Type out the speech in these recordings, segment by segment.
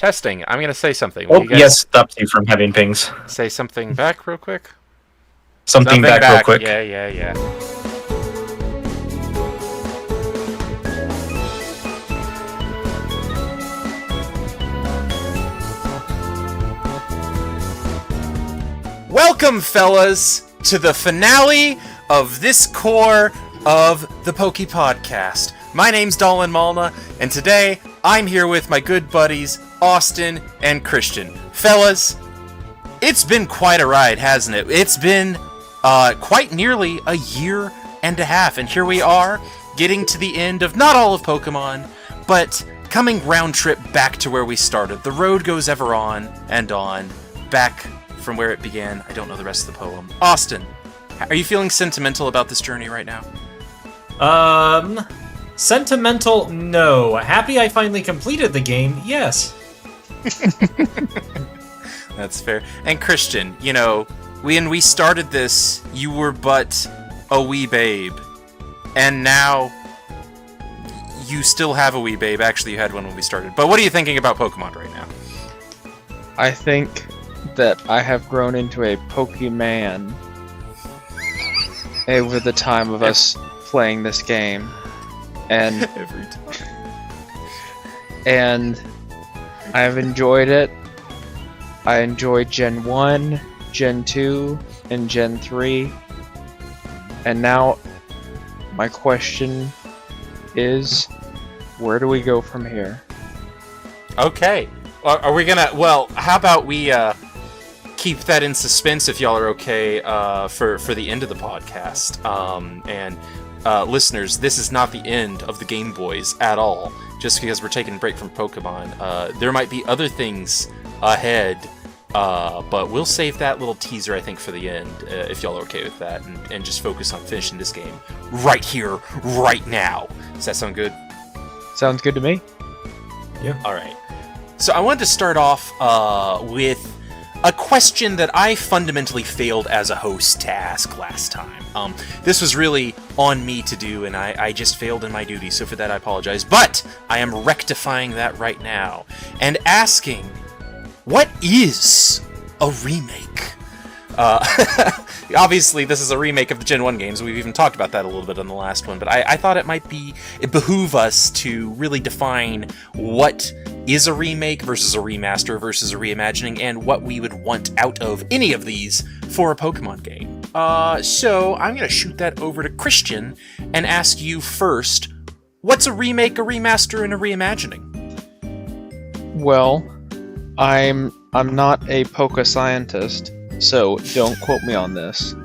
Testing. I'm going to say something. Oh, yes, stops you from having pings. Say something back real quick? Something back real quick. Yeah. Welcome, fellas, to the finale of this core of the Poke Podcast. My name's Dolan Malna, and today I'm here with my good buddies, Austin and Christian. Fellas, it's been quite a ride, hasn't it? It's been quite nearly a year and a half, and here we are, getting to the end of not all of Pokemon, but coming round trip back to where we started. The road goes ever on and on, back from where it began. I don't know the rest of the poem. Austin, are you feeling sentimental about this journey right now? Sentimental, no. Happy I finally completed the game, yes. That's fair. And Christian, you know, when we started this, you were but a wee babe. And now, you still have a wee babe. Actually, you had one when we started. But what are you thinking about Pokemon right now? I think that I have grown into a Pokemon over the time of us playing this game. And Every time. And I've enjoyed it. I enjoyed Gen 1, Gen 2, and Gen 3. And now, my question is, where do we go from here? Okay. Are we gonna... Well, how about we keep that in suspense if y'all are okay for the end of the podcast. Listeners, this is not the end of the Gameboys at all. Just because we're taking a break from Pokemon. There might be other things ahead, but we'll save that little teaser, I think, for the end, if y'all are okay with that, and just focus on finishing this game right here, right now. Does that sound good? Sounds good to me. Yeah. Alright. So I wanted to start off with a question that I fundamentally failed as a host to ask last time. This was really on me to do, and I just failed in my duty, so for that I apologize. But I am rectifying that right now, and asking, what is a remake? Obviously, this is a remake of the Gen 1 games. We've even talked about that a little bit on the last one, but I thought it behoove us to really define what is a remake versus a remaster versus a reimagining, and what we would want out of any of these for a Pokemon game. So I'm going to shoot that over to Christian and ask you first, what's a remake, a remaster, and a reimagining? Well, I'm not a Poke scientist, so don't quote me on this.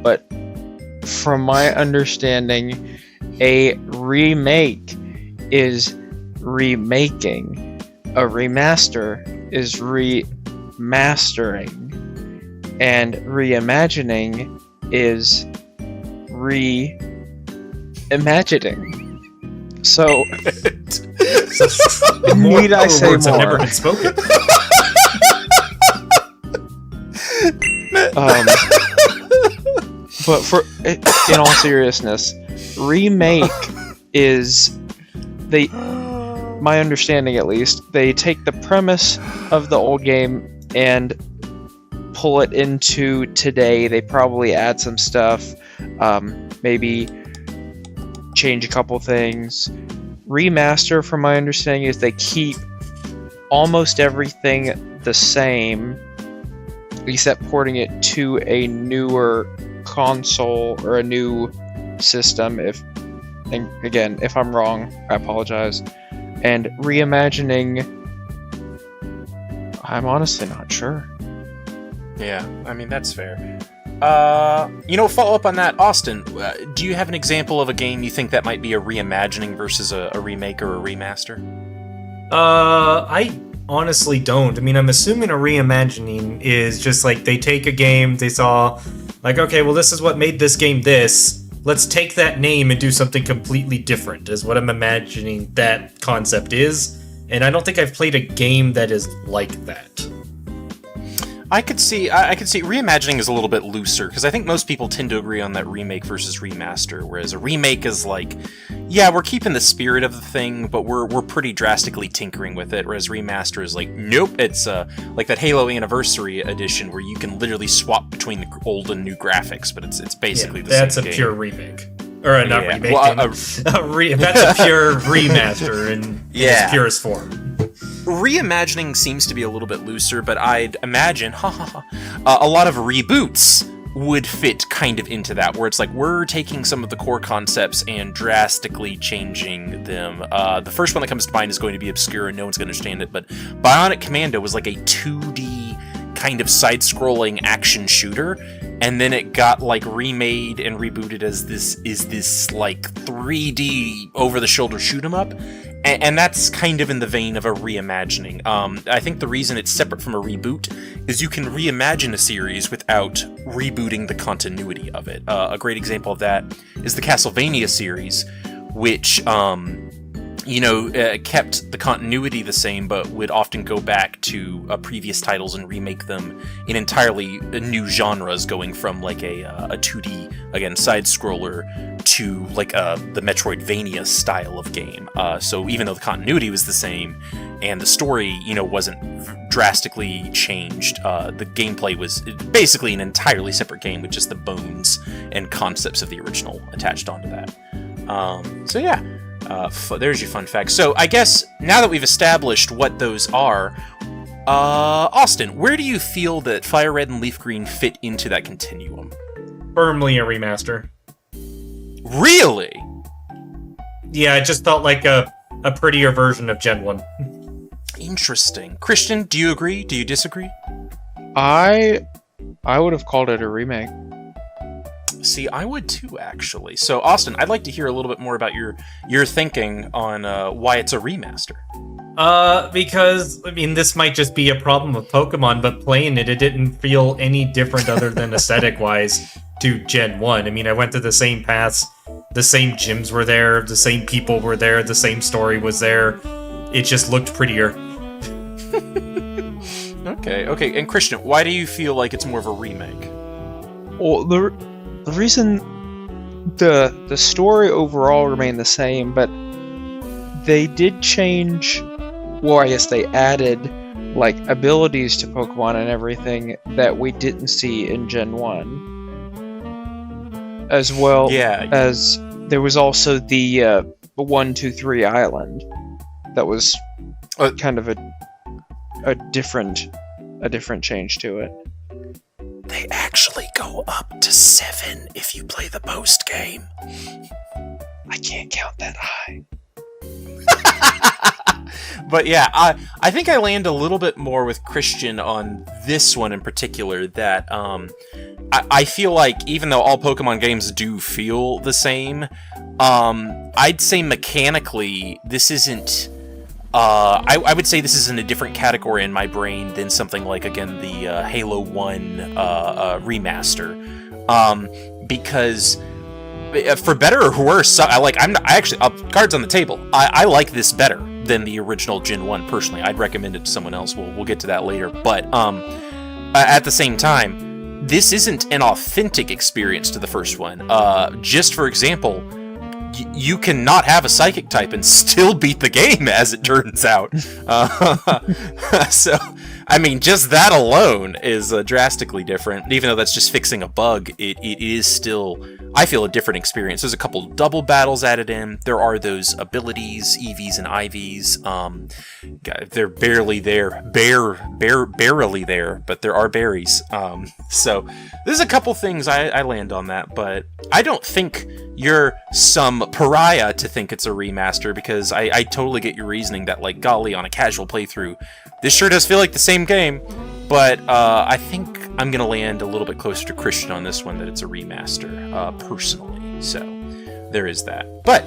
But from my understanding, a remake is remaking. A remaster is remastering. And reimagining is reimagining. So, need I say words more? have never been spoken. But in all seriousness, remake is my understanding at least, they take the premise of the old game and pull it into today. They probably add some stuff, maybe change a couple things. Remaster, from my understanding, is they keep almost everything the same, except porting it to a newer console or a new system. If I'm wrong, I apologize. And reimagining, I'm honestly not sure. Yeah, I mean, that's fair. Follow up on that, Austin, do you have an example of a game you think that might be a reimagining versus a remake or a remaster? I honestly don't. I mean, I'm assuming a reimagining is just like they take a game, they saw, like, okay, well, this is what made this game this. Let's take that name and do something completely different, is what I'm imagining that concept is. And I don't think I've played a game that is like that. I could see reimagining is a little bit looser, because I think most people tend to agree on that remake versus remaster, whereas a remake is like, yeah, we're keeping the spirit of the thing, but we're pretty drastically tinkering with it, whereas remaster is like, nope, it's like that Halo Anniversary edition where you can literally swap between the old and new graphics, but it's basically the same That's a game. pure remake. Or not remake. Well, that's a pure remaster in its purest form. Reimagining seems to be a little bit looser, but I'd imagine a lot of reboots would fit kind of into that, where it's like we're taking some of the core concepts and drastically changing them. The first one that comes to mind is going to be obscure and no one's going to understand it, but Bionic Commando was like a 2D kind of side-scrolling action shooter, and then it got like remade and rebooted as this like 3D over-the-shoulder shoot 'em up. And that's kind of in the vein of a reimagining. I think the reason it's separate from a reboot is you can reimagine a series without rebooting the continuity of it. A great example of that is the Castlevania series, which kept the continuity the same, but would often go back to previous titles and remake them in entirely new genres, going from like a 2D, again, side-scroller to like the Metroidvania style of game. So even though the continuity was the same and the story, wasn't drastically changed, the gameplay was basically an entirely separate game with just the bones and concepts of the original attached onto that. There's your fun fact. So I guess now that we've established what those are, Austin, where do you feel that FireRed and Leafgreen fit into that continuum? Firmly a remaster. Really? Yeah, it just felt like a prettier version of Gen 1. Interesting. Christian, do you agree? Do you disagree? I would have called it a remake. See, I would too, actually. So, Austin, I'd like to hear a little bit more about your thinking on why it's a remaster. Because, this might just be a problem of Pokemon, but playing it didn't feel any different other than aesthetic-wise to Gen 1. I went through the same paths, the same gyms were there, the same people were there, the same story was there. It just looked prettier. Okay. And Christian, why do you feel like it's more of a remake? Well, the reason the story overall remained the same, but they did change. Well, I guess they added like abilities to Pokemon and everything that we didn't see in Gen 1, as well as there was also the 1, 2, 3 island that was kind of a different change to it. They actually go up to 7 if you play the post game. I can't count that high. But yeah, I think I land a little bit more with Christian on this one in particular, that I feel like even though all Pokemon games do feel the same, I'd say mechanically this isn't... I would say this is in a different category in my brain than something like, again, the Halo 1 remaster. Because, for better or worse, cards on the table. I like this better than the original Gen 1, personally. I'd recommend it to someone else. We'll get to that later. But at the same time, this isn't an authentic experience to the first one. Just for example... You cannot have a psychic type and still beat the game, as it turns out. So, just that alone is drastically different. Even though that's just fixing a bug, it is still, I feel, a different experience. There's a couple double battles added in. There are those abilities, EVs and IVs. They're barely there. Barely there, but there are berries. So, there's a couple things I land on that, but I don't think you're some pariah to think it's a remaster, because I totally get your reasoning that, like, golly, on a casual playthrough, this sure does feel like the same game, but I think I'm going to land a little bit closer to Christian on this one, that it's a remaster, personally. So, there is that. But,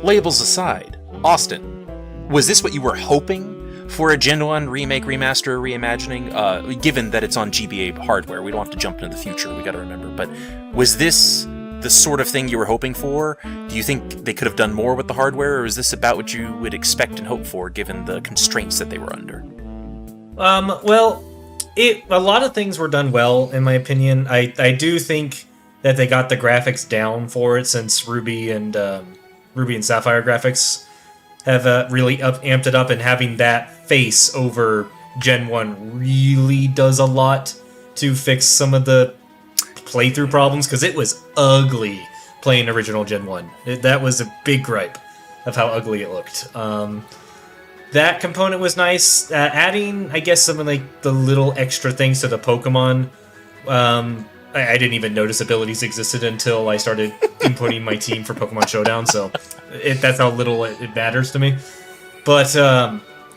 labels aside, Austin, was this what you were hoping for a Gen 1 remake, remaster, reimagining? Given that it's on GBA hardware, we don't have to jump into the future, we gotta remember, but was this the sort of thing you were hoping for? Do you think they could have done more with the hardware, or is this about what you would expect and hope for, given the constraints that they were under? Well, A lot of things were done well, in my opinion. I do think that they got the graphics down for it, since Ruby and Sapphire graphics have really amped it up, and having that face over Gen 1 really does a lot to fix some of the playthrough problems, because it was ugly playing original Gen 1. That was a big gripe of how ugly it looked. That component was nice. Adding, I guess, some of like the little extra things to the Pokemon. I didn't even notice abilities existed until I started inputting my team for Pokemon Showdown, so that's how little it matters to me. But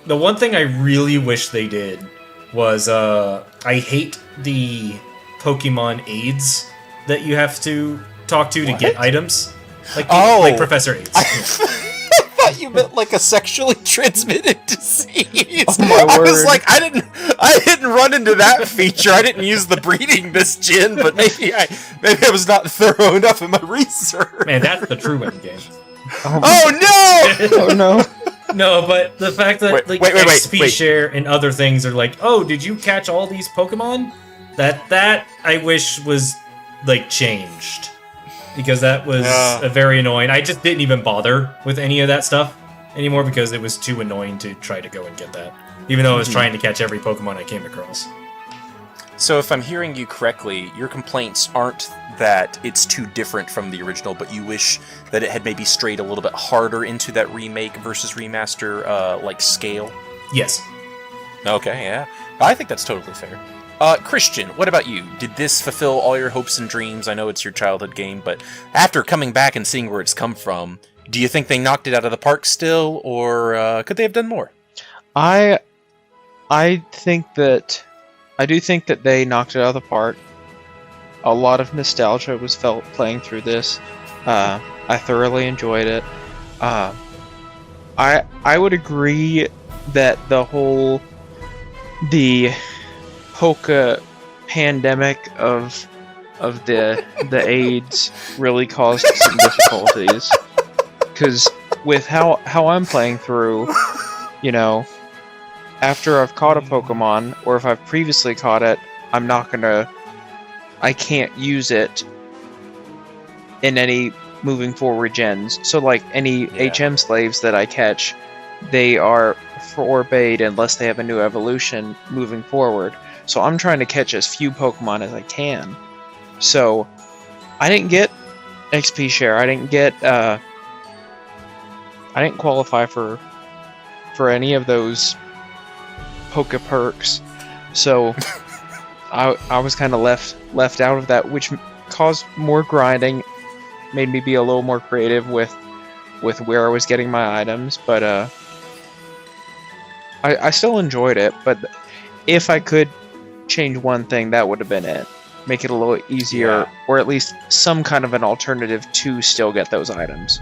the one thing I really wish they did was I hate the Pokemon aids that you have to talk to get items. Like Professor Aids. I thought you meant like a sexually transmitted disease. Oh my I word. was like, I didn't run into that feature. I didn't use the breeding this gen, but maybe I was not thorough enough in my research. Man, that's the true end game. Oh no! Oh no. No, but the fact that Wait, XP share and other things are like, oh, did you catch all these Pokemon? That I wish was like changed, because that was very annoying. I just didn't even bother with any of that stuff anymore because it was too annoying to try to go and get that, even though I was trying to catch every Pokemon I came across. So if I'm hearing you correctly, your complaints aren't that it's too different from the original, but you wish that it had maybe strayed a little bit harder into that remake versus remaster like scale? Yes. Okay, yeah. I think that's totally fair. Christian, what about you? Did this fulfill all your hopes and dreams? I know it's your childhood game, but after coming back and seeing where it's come from, do you think they knocked it out of the park still, or could they have done more? I do think that they knocked it out of the park. A lot of nostalgia was felt playing through this. I thoroughly enjoyed it. I would agree that the Poke pandemic of the AIDS really caused some difficulties, because with how I'm playing through, you know, after I've caught a Pokemon, or if I've previously caught it, I can't use it in any moving forward gens. So like any HM slaves that I catch, they are forbade unless they have a new evolution moving forward. So I'm trying to catch as few Pokemon as I can. So I didn't get XP share. I didn't qualify for any of those Poke perks. So I was kind of left out of that, which caused more grinding, made me be a little more creative with where I was getting my items. But I still enjoyed it. But if I could change one thing, that would have been it. Make it a little easier, or at least some kind of an alternative to still get those items.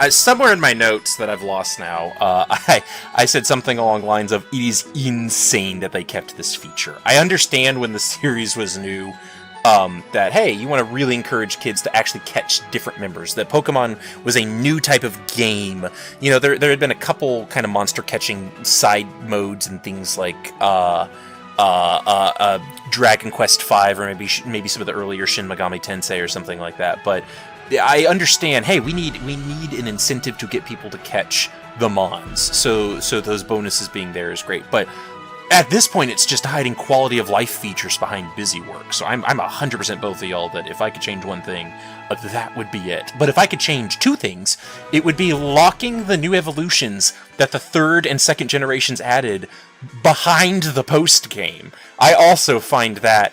Somewhere in my notes that I've lost now, I said something along the lines of, it is insane that they kept this feature. I understand when the series was new, that, hey, you want to really encourage kids to actually catch different members. That Pokemon was a new type of game. You know, there had been a couple kind of monster catching side modes and things like Dragon Quest V, or maybe some of the earlier Shin Megami Tensei or something like that. But I understand, hey, we need an incentive to get people to catch the Mons. So those bonuses being there is great. But at this point, it's just hiding quality of life features behind busy work. So I'm 100% both of y'all that if I could change one thing, that would be it. But if I could change two things, it would be locking the new evolutions that the third and second generations added behind the post game. I also find that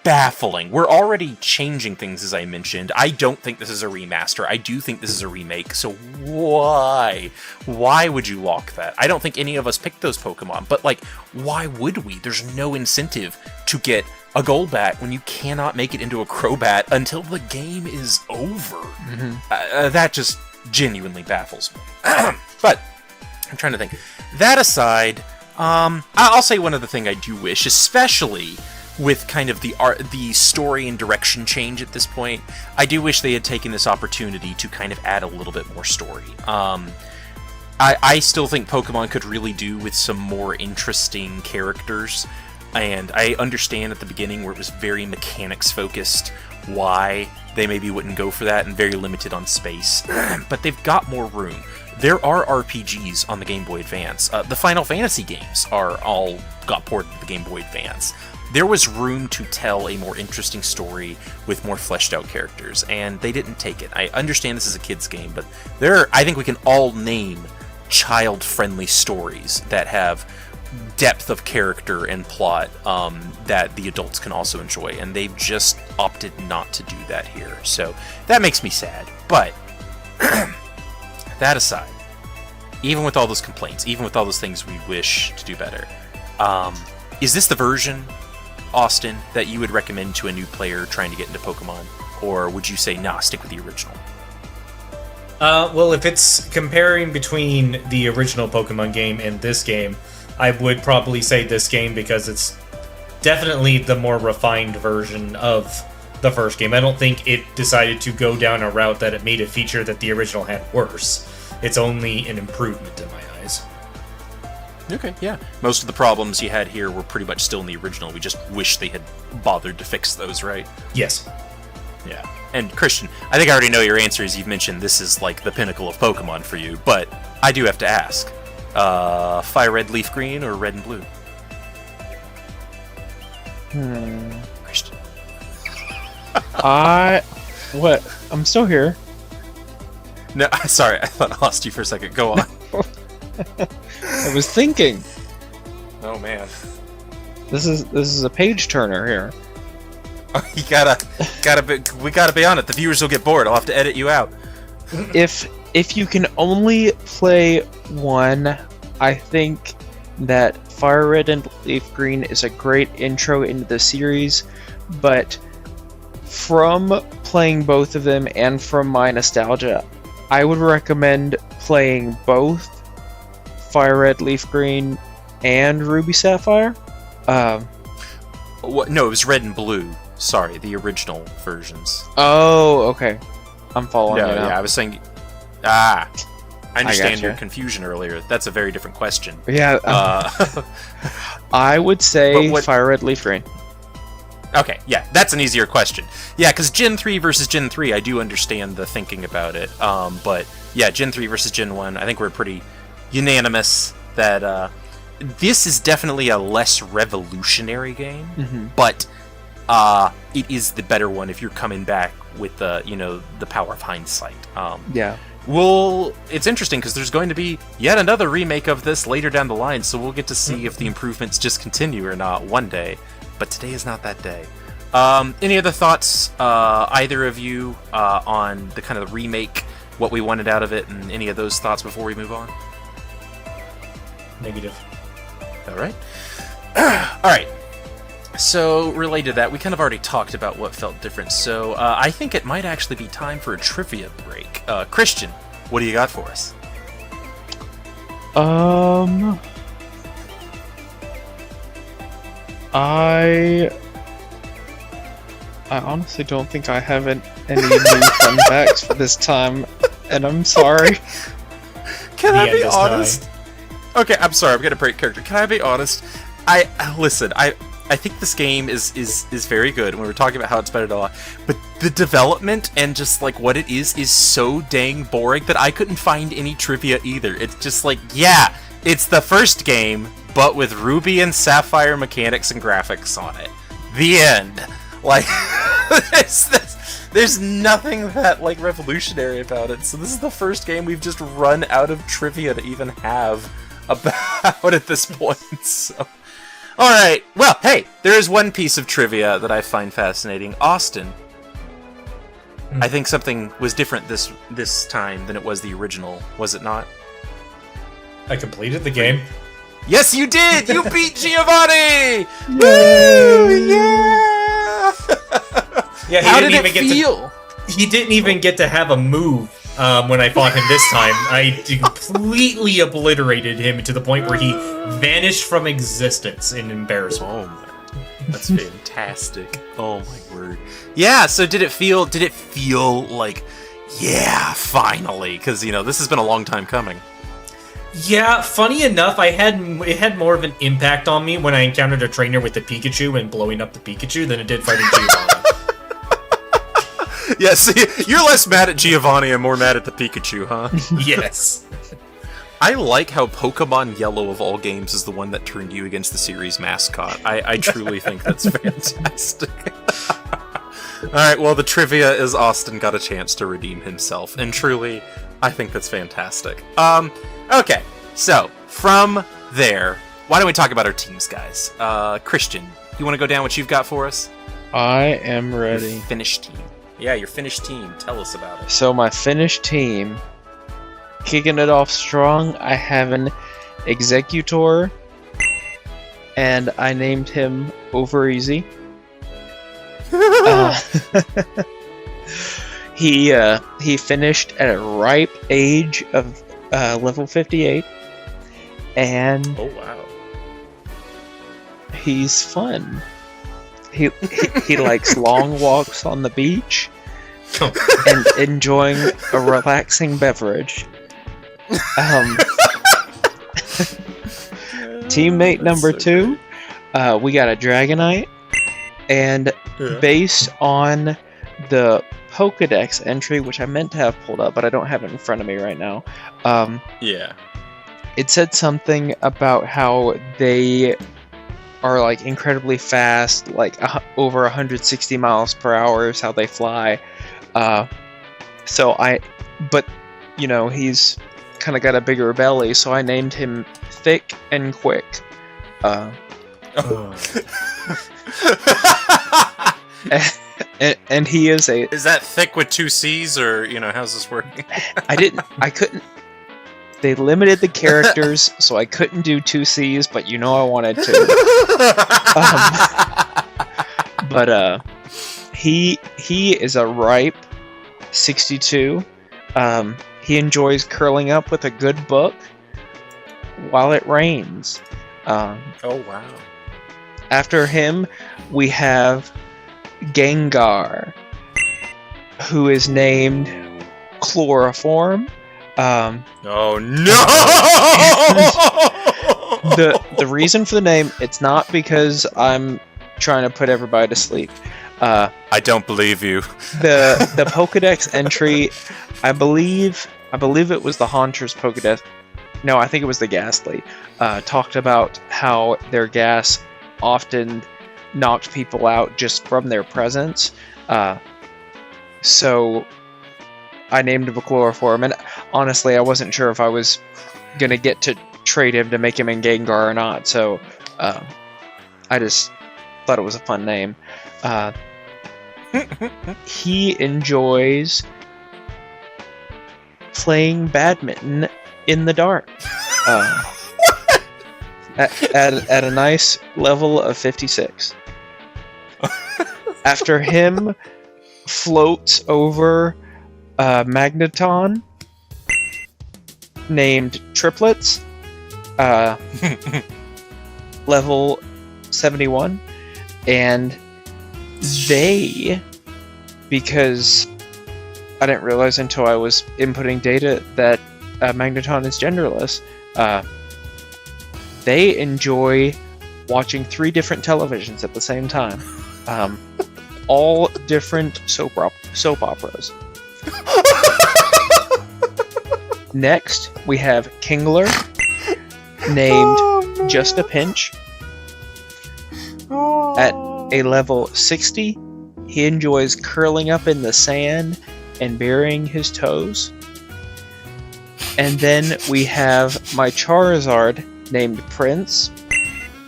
baffling. We're already changing things, as I mentioned. I don't think this is a remaster. I do think this is a remake. So why? Why would you lock that? I don't think any of us picked those Pokemon, but like, why would we? There's no incentive to get a Golbat when you cannot make it into a Crobat until the game is over. That just genuinely baffles me. But I'm trying to think. That aside, I'll say one other thing I do wish, especially with kind of the story and direction change at this point, I do wish they had taken this opportunity to kind of add a little bit more story. I still think Pokemon could really do with some more interesting characters, and I understand at the beginning where it was very mechanics focused why they maybe wouldn't go for that and very limited on space, but they've got more room. There are RPGs on the Game Boy Advance. The Final Fantasy games are all got ported to the Game Boy Advance. There was room to tell a more interesting story with more fleshed out characters, and they didn't take it. I understand this is a kid's game, but I think we can all name child-friendly stories that have depth of character and plot that the adults can also enjoy, and they've just opted not to do that here. So that makes me sad. But that aside, even with all those complaints, even with all those things we wish to do better, is this the version, Austin, that you would recommend to a new player trying to get into Pokemon? Or would you say, nah, stick with the original? Well, if it's comparing between the original Pokemon game and this game, I would probably say this game because it's definitely the more refined version of the first game. I don't think it decided to go down a route that it made a feature that the original had worse. It's only an improvement in my eyes. Okay, yeah. Most of the problems you had here were pretty much still in the original. We just wish they had bothered to fix those, right? Yes. Yeah. And Christian, I think I already know your answer, as you've mentioned this is like the pinnacle of Pokemon for you, but I do have to ask. FireRed, Leafgreen, or Red and Blue? Christian. What? I'm still here. No, sorry, I thought I lost you for a second. Go on. I was thinking. Oh man. This is a page turner here. Oh, we gotta be on it. The viewers will get bored. I'll have to edit you out. If you can only play one, I think that FireRed and Leafgreen is a great intro into the series, but from playing both of them and from my nostalgia, I would recommend playing both FireRed, Leafgreen, and Ruby Sapphire. What? No, it was Red and Blue. Sorry, the original versions. Oh, okay. I'm following you now. Yeah, I was saying... I understand gotcha. your confusion earlier. That's a very different question. Yeah. I would say FireRed, Leafgreen. Okay, yeah, that's an easier question. Yeah, because Gen 3 versus Gen 3, I do understand the thinking about it. But yeah, Gen 3 versus Gen 1, I think we're pretty unanimous that this is definitely a less revolutionary game, but it is the better one if you're coming back with the power of hindsight. Yeah. Well, it's interesting because there's going to be yet another remake of this later down the line, so we'll get to see if the improvements just continue or not one day. But today is not that day. Any other thoughts, either of you, on the kind of remake, what we wanted out of it, and any of those thoughts before we move on? Negative. All right. All right. So, related to that, we kind of already talked about what felt different, so I think it might actually be time for a trivia break. Christian, what do you got for us? I honestly don't think I have any new fun facts for this time, and I'm sorry. Can I be honest? Okay, I'm sorry, I'm gonna break character. Can I be honest? Listen, I think this game is very good, and we were talking about how it's better than a lot, but the development and just like what it is so dang boring that I couldn't find any trivia either. It's just like, yeah, it's the first game, but with Ruby and Sapphire mechanics and graphics on it. The end. Like, there's nothing that like revolutionary about it. So this is the first game we've just run out of trivia to even have about at this point. So. Alright, well, hey, there is one piece of trivia that I find fascinating. Austin, I think something was different this time than it was the original, was it not? I completed the game. Yes, you did! You beat Giovanni! Woo! Yeah! Yeah, How did it feel? He didn't even get to have a move when I fought him this time. I completely obliterated him to the point where he vanished from existence in embarrassment. Oh my, that's fantastic. Oh my word. Yeah, so did it feel like, yeah, finally? Because, this has been a long time coming. Yeah, funny enough, it had more of an impact on me when I encountered a trainer with the Pikachu and blowing up the Pikachu than it did fighting Giovanni. Yeah, see, you're less mad at Giovanni and more mad at the Pikachu, huh? Yes. I like how Pokemon Yellow of all games is the one that turned you against the series mascot. I truly think that's fantastic. Alright, well, the trivia is Austin got a chance to redeem himself, and truly, I think that's fantastic. Okay, so, from there, why don't we talk about our teams, guys? Christian, you want to go down what you've got for us? I am ready. Your finished team. Yeah, your finished team. Tell us about it. So my finished team, kicking it off strong, I have an Executor, and I named him Over Easy. He finished at a ripe age of level 58, and Oh, wow. he's fun. He likes long walks on the beach and enjoying a relaxing beverage. Teammate number 2, we got a Dragonite, and based on the Pokedex entry, which I meant to have pulled up, but I don't have it in front of me right now. Yeah. It said something about how they are like incredibly fast, like over 160 miles per hour is how they fly. But you know, he's kind of got a bigger belly, so I named him Thick and Quick. And he is a. Is that thick with 2 C's, or, you know, how's this working? I couldn't. They limited the characters, so I couldn't do 2 C's, but you know I wanted to. He is a ripe 62. He enjoys curling up with a good book while it rains. Oh, wow. After him, we have Gengar, who is named Chloroform. Oh no! The reason for the name, it's not because I'm trying to put everybody to sleep. I don't believe you. The Pokedex entry, I believe it was the Haunter's Pokedex. No, I think it was the Ghastly. Talked about how their gas often knocked people out just from their presence. So I named him a Chloroform, and honestly, I wasn't sure if I was gonna get to trade him to make him in Gengar or not. So I just thought it was a fun name. He enjoys playing badminton in the dark. At a nice level of 56. After him floats over Magneton named Triplets, level 71, and they, because I didn't realize until I was inputting data that Magneton is genderless, they enjoy watching 3 different televisions at the same time. All different soap operas. Next, we have Kingler, named Just a Pinch. At a level 60, he enjoys curling up in the sand and burying his toes. And then we have my Charizard, named Prince,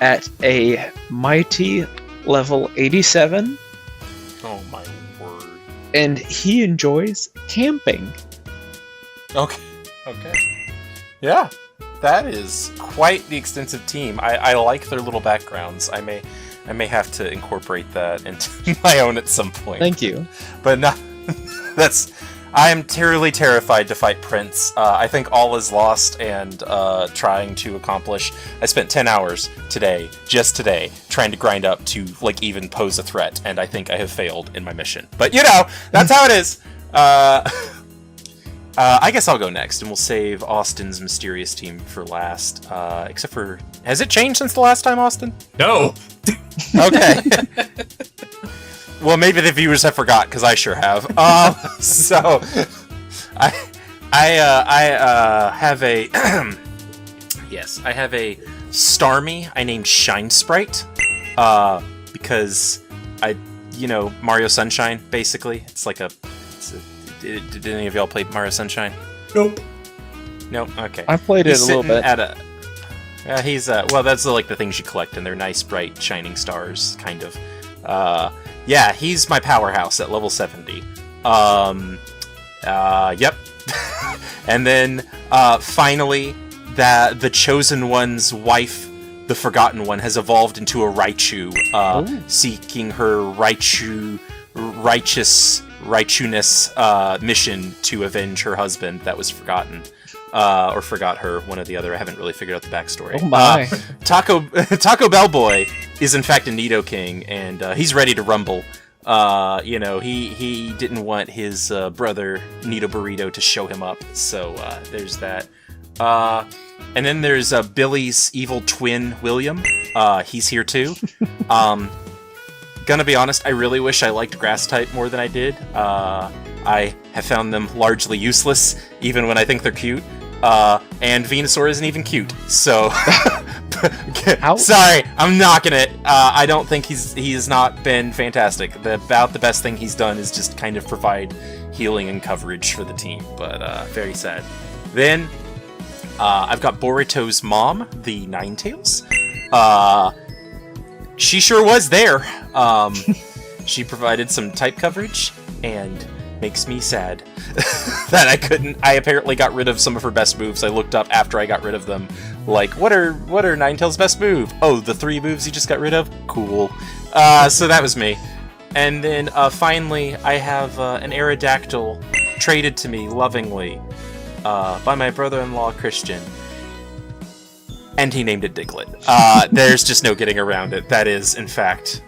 at a mighty level 87. Oh my word. And he enjoys camping. Okay. Yeah, that is quite the extensive team. I like their little backgrounds. I may have to incorporate that into my own at some point. Thank you. But no, I am terrified to fight Prince. I think all is lost and trying to accomplish. I spent 10 hours just today, trying to grind up to like even pose a threat, and I think I have failed in my mission. But you know, that's how it is. I guess I'll go next, and we'll save Austin's mysterious team for last. Except for, has it changed since the last time, Austin? No. Okay. Well, maybe the viewers have forgot, because I sure have. So, I have a yes, I have a Starmie I named Shine Sprite, because Mario Sunshine, basically. It's like did any of y'all play Mario Sunshine? Nope. Nope. Okay. I played it a little bit. He's well, that's like the things you collect, and they're nice, bright, shining stars, kind of. Yeah, he's my powerhouse at level 70. Yep. And then finally, the Chosen One's wife, the Forgotten One, has evolved into a Raichu, seeking her righteousness mission to avenge her husband that was forgotten. Or forgot her, one or the other. I haven't really figured out the backstory. Oh my. Taco Bell Boy is in fact a Nidoking, and he's ready to rumble. He didn't want his brother Nido Burrito to show him up, so there's that. And then there's Billy's evil twin, William. He's here too. Gonna be honest, I really wish I liked grass type more than I did. I have found them largely useless, even when I think they're cute. And Venusaur isn't even cute, so... Sorry, I'm knocking it. I don't think he has not been fantastic. About the best thing he's done is just kind of provide healing and coverage for the team, but very sad. Then, I've got Boruto's mom, the Ninetales. She sure was there. She provided some type coverage, and makes me sad that I apparently got rid of some of her best moves. I looked up after I got rid of them, like, what are Ninetales' best move? Oh, the 3 moves you just got rid of? Cool. So that was me. And then finally, I have an Aerodactyl traded to me lovingly by my brother-in-law Christian. And he named it Diglett. There's just no getting around it. That is, in fact,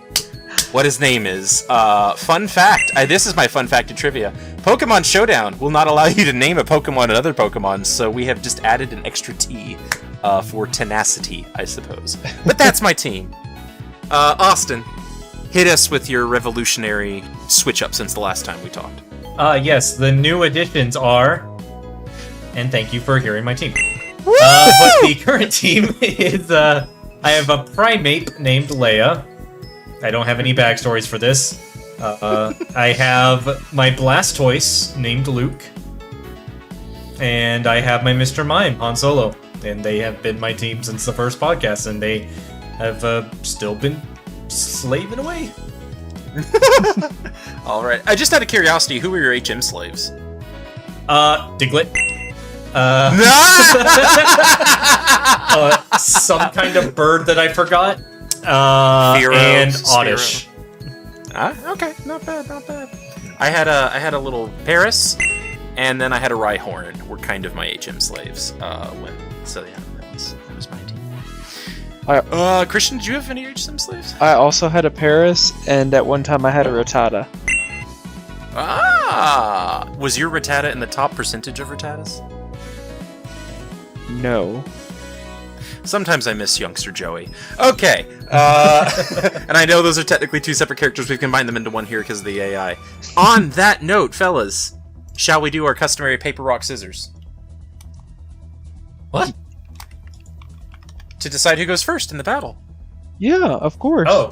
what his name is. Fun fact. This is my fun fact in trivia. Pokemon Showdown will not allow you to name a Pokemon another Pokemon, so we have just added an extra T for tenacity, I suppose. But that's my team. Austin, hit us with your revolutionary switch-up since the last time we talked. Yes, the new additions are... And thank you for hearing my team. But the current team is, I have a Primeape named Leia. I don't have any backstories for this. I have my Blastoise named Luke. And I have my Mr. Mime, Han Solo. And they have been my team since the first podcast, and they have still been slaving away. Alright. Just out of curiosity, who were your HM slaves? Diglett. Some kind of bird that I forgot. And Oddish. Okay, not bad, not bad. I had a little Paris, and then I had a Rhyhorn. Were kind of my HM slaves. So yeah, that was my team. Christian, did you have any HM slaves? I also had a Paris, and at one time I had a Rattata. Was your Rattata in the top percentage of Rattatas? No. Sometimes I miss youngster Joey. Okay. And I know those are technically 2 separate characters. We've combined them into one here because of the AI. On that note, fellas, shall we do our customary paper, rock, scissors? What? To decide who goes first in the battle. Yeah, of course. Oh.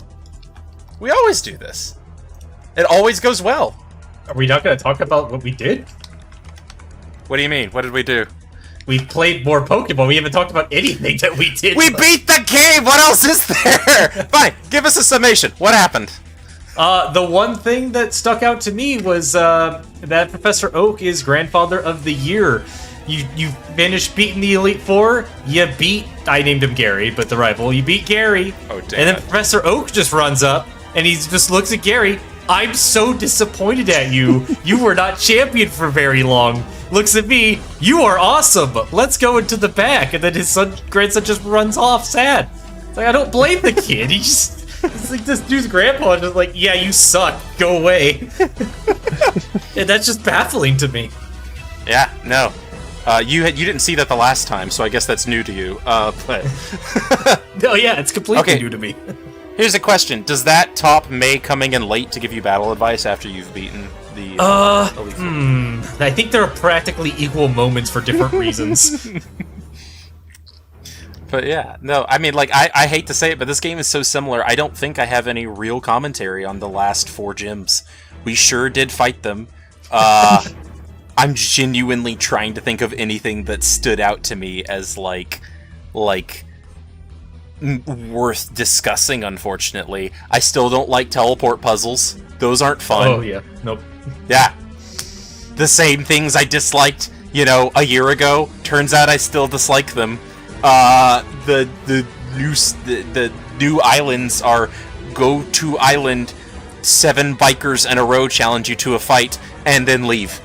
We always do this. It always goes well. Are we not going to talk about what we did? What do you mean? What did we do? We played more Pokemon. We haven't talked about anything that we did. We beat the game! What else is there? Fine, give us a summation. What happened? The one thing that stuck out to me was that Professor Oak is Grandfather of the Year. You finished beating the Elite Four. You beat... I named him Gary, but the rival. You beat Gary. Oh, damn. And then Professor Oak just runs up, and he just looks at Gary. I'm so disappointed at you. You were not champion for very long. Looks at me. You are awesome. Let's go into the back. And then his grandson just runs off sad. It's like, I don't blame the kid. It's like this dude's grandpa is just like, yeah, you suck. Go away. And that's just baffling to me. Yeah. No. You didn't see that the last time, so I guess that's new to you. But Oh yeah, it's completely Okay. new to me. here's a question: does that top May coming in late to give you battle advice after you've beaten the? Elite Four? I think there are practically equal moments for different reasons. But yeah, no, I mean, like, I hate to say it, but this game is so similar. I don't think I have any real commentary on the last 4 gyms. We sure did fight them. I'm genuinely trying to think of anything that stood out to me as like worth discussing. Unfortunately, I still don't like teleport puzzles. Those aren't fun. Oh yeah, nope. Yeah, the same things I disliked, a year ago. Turns out I still dislike them. The new islands are go to island, 7 bikers in a row challenge you to a fight, and then leave.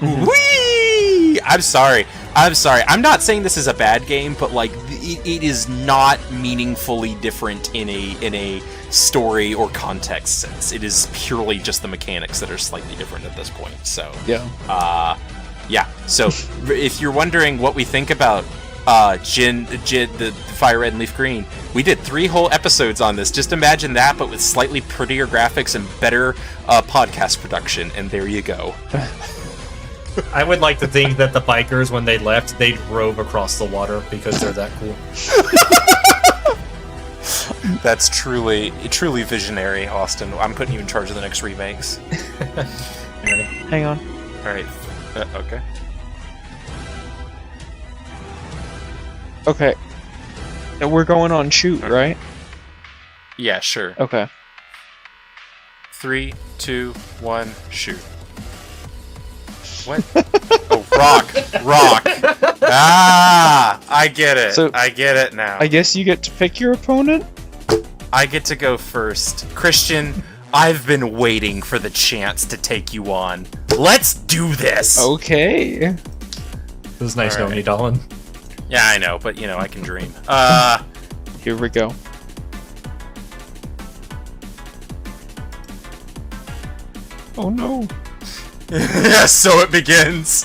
Whee! I'm sorry. I'm not saying this is a bad game, but like it is not meaningfully different in a story or context sense. It is purely just the mechanics that are slightly different at this point. So yeah. So if you're wondering what we think about the FireRed and Leafgreen, we did 3 whole episodes on this. Just imagine that, but with slightly prettier graphics and better podcast production, and there you go. I would like to think that the bikers, when they left, they drove across the water because they're that cool. That's truly visionary, Austin. I'm putting you in charge of the next remakes. You ready? Hang on. All right. Okay. Okay. We're going on shoot, right? Yeah, sure. Okay. 3, 2, 1, shoot. What? Oh, rock. Ah, I get it. So- I get it now. I guess you get to pick your opponent? I get to go first. Christian, I've been waiting for the chance to take you on. Let's do this! Okay. It was nice All knowing right. you, Dolan. Yeah, I know, but I can dream. Here we go. Oh no. Yes, so it begins.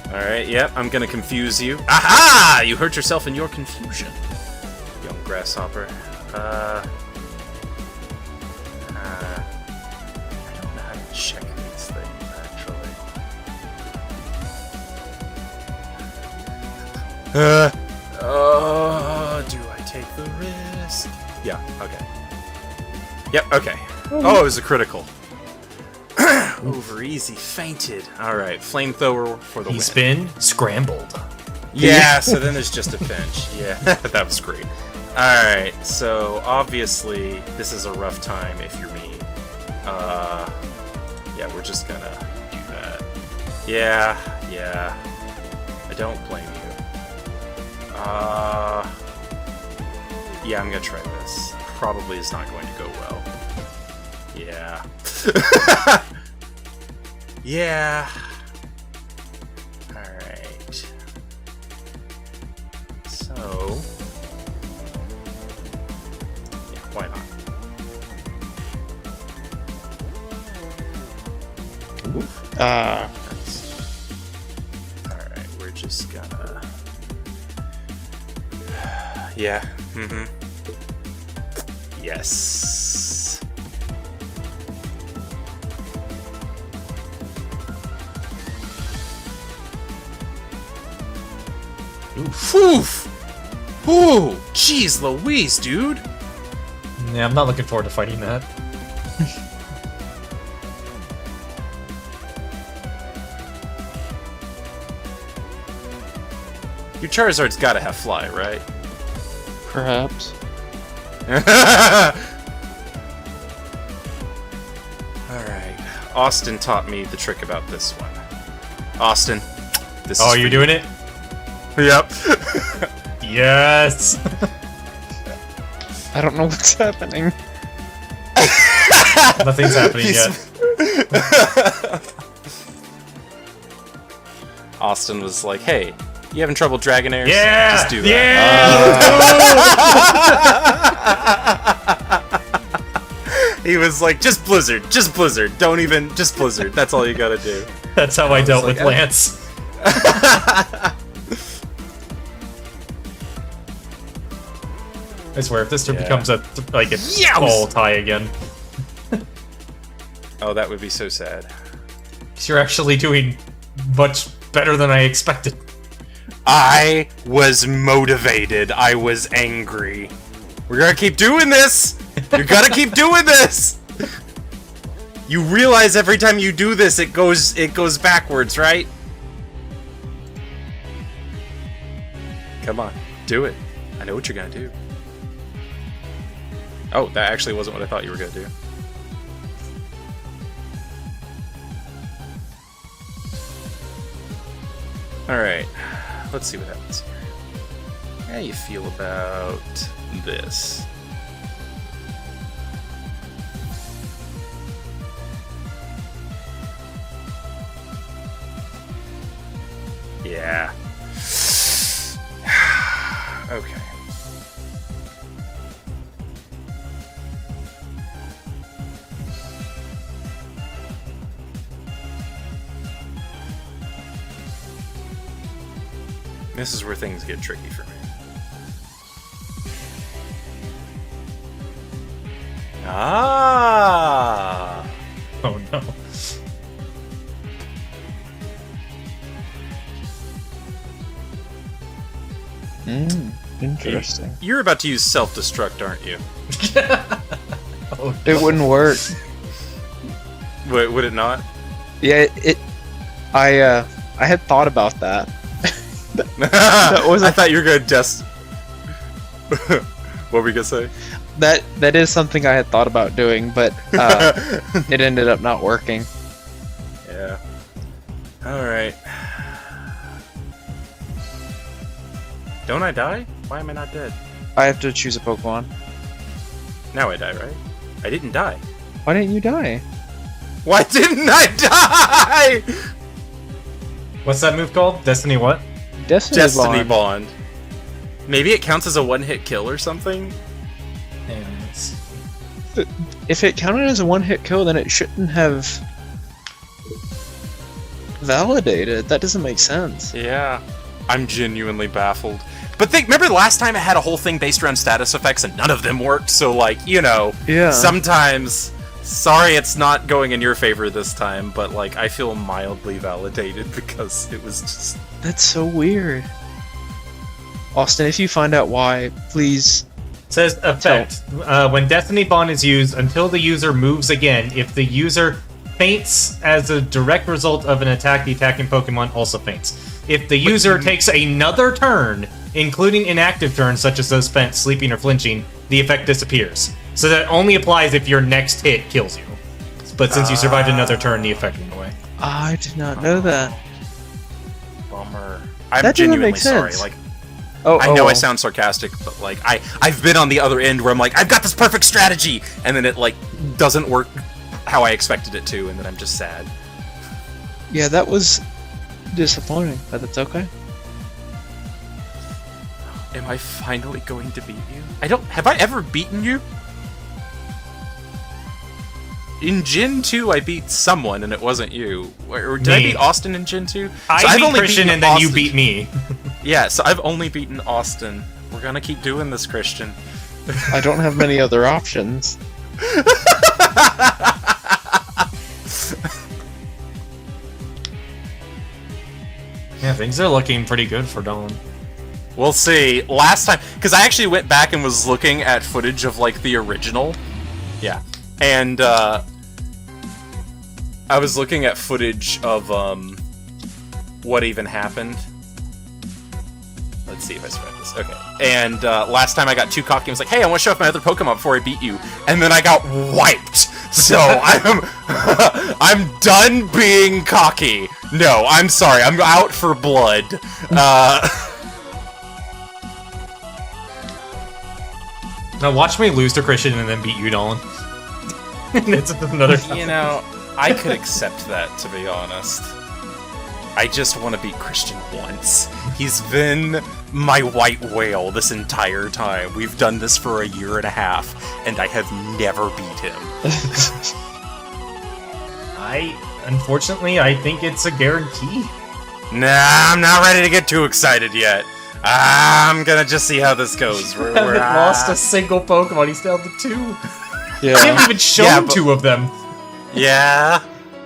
Alright, yep, I'm gonna confuse you. Aha! You hurt yourself in your confusion, young grasshopper. I don't know how to check these things, actually. Do I take the risk? Yeah, okay. Yep, okay. Oh, it was a critical. Over easy, fainted. Alright, flamethrower for the He win. spin, scrambled. Yeah, so then there's just a pinch. Yeah, that was great. Alright, so obviously this is a rough time if you're me. Yeah, we're just gonna do that. Yeah. I don't blame you. Yeah, I'm gonna try this. Probably is not going to go well. Yeah. Yeah. Alright. So... yeah, why not? Alright, we're just gonna... yeah, Yes. Oof! Ooh! Jeez Louise, dude! Yeah, I'm not looking forward to fighting that. Your Charizard's gotta have fly, right? Perhaps. Alright. Austin taught me the trick about this one. Austin, this Oh, is you're for doing it? you. Yep. Yes! I don't know what's happening. Nothing's happening yet. Austin was like, hey, you having trouble Dragonairs? Yeah! Just do that. Yeah! He was like, just Blizzard, don't even, just Blizzard, that's all you gotta do. That's how I dealt with Lance. I swear, if this becomes a all tie again. Oh, that would be so sad. You're actually doing much better than I expected. I was motivated. I was angry. We're gonna keep doing this! You gotta keep doing this! You realize every time you do this, it goes backwards, right? Come on, do it. I know what you're gonna do. Oh, that actually wasn't what I thought you were gonna do. Alright, let's see what happens here. How do you feel about this? Yeah. Okay. This is where things get tricky for me. Ah! Oh no. Interesting. You're about to use self-destruct, aren't you? Oh, It wouldn't work. Wait, would it not? Yeah, I had thought about that. That wasn't- I thought you were gonna what were you gonna say? That is something I had thought about doing, but it ended up not working. Yeah. Alright. Don't I die? Why am I not dead? I have to choose a Pokemon. Now I die, right? I didn't die. Why didn't you die? Why didn't I die? what's that move called? Destiny what? Destiny Bond. Maybe it counts as a one-hit kill or something? If it counted as a one-hit kill, then it shouldn't have validated. That doesn't make sense. Yeah. I'm genuinely baffled. But remember the last time I had a whole thing based around status effects and none of them worked? So, like, you know, Yeah. sometimes... Sorry it's not going in your favor this time, but, like, I feel mildly validated because it was just... That's so weird. Austin, if you find out why, please... It says effect. When Destiny Bond is used, until the user moves again, if the user faints as a direct result of an attack, the attacking Pokemon also faints. If the user takes another turn, including inactive turns such as those spent sleeping or flinching, the effect disappears. So that only applies if your next hit kills you. But since you survived another turn, the effect went away. I did not know that. Bummer. I'm That doesn't genuinely make sorry. sense. Like, Oh, I know I sound sarcastic, but, like, I've been on the other end where I'm like, I've got this perfect strategy! And then it, like, doesn't work how I expected it to, and then I'm just sad. Yeah, that was disappointing, but that's okay. Am I finally going to beat you? Have I ever beaten you? In Gen 2, I beat someone, and it wasn't you. Or did I Me. beat Austin in Gen 2? I beat Christian, and then you beat me. Yeah, so I've only beaten Austin. We're gonna keep doing this, Christian. I don't have many other options. Yeah, things are looking pretty good for Dawn. We'll see. Last time, because I actually went back and was looking at footage of, like, the original. Yeah. And, I was looking at footage of, what even happened. Let's see if I spread this. Okay. And, last time I got too cocky and was like, hey, I want to show off my other Pokemon before I beat you. And then I got wiped. So, I'm done being cocky. No, I'm sorry. I'm out for blood. Now watch me lose to Christian and then beat you, Dolan. It's another time. You know, I could accept that, to be honest. I just want to beat Christian once. He's been my white whale this entire time. We've done this for a year and a half, and I have never beat him. Unfortunately, I think it's a guarantee. Nah, I'm not ready to get too excited yet. I'm gonna just see how this goes. Haven't lost a single Pokemon. He's down to 2. Yeah. I haven't even shown 2 of them. Yeah,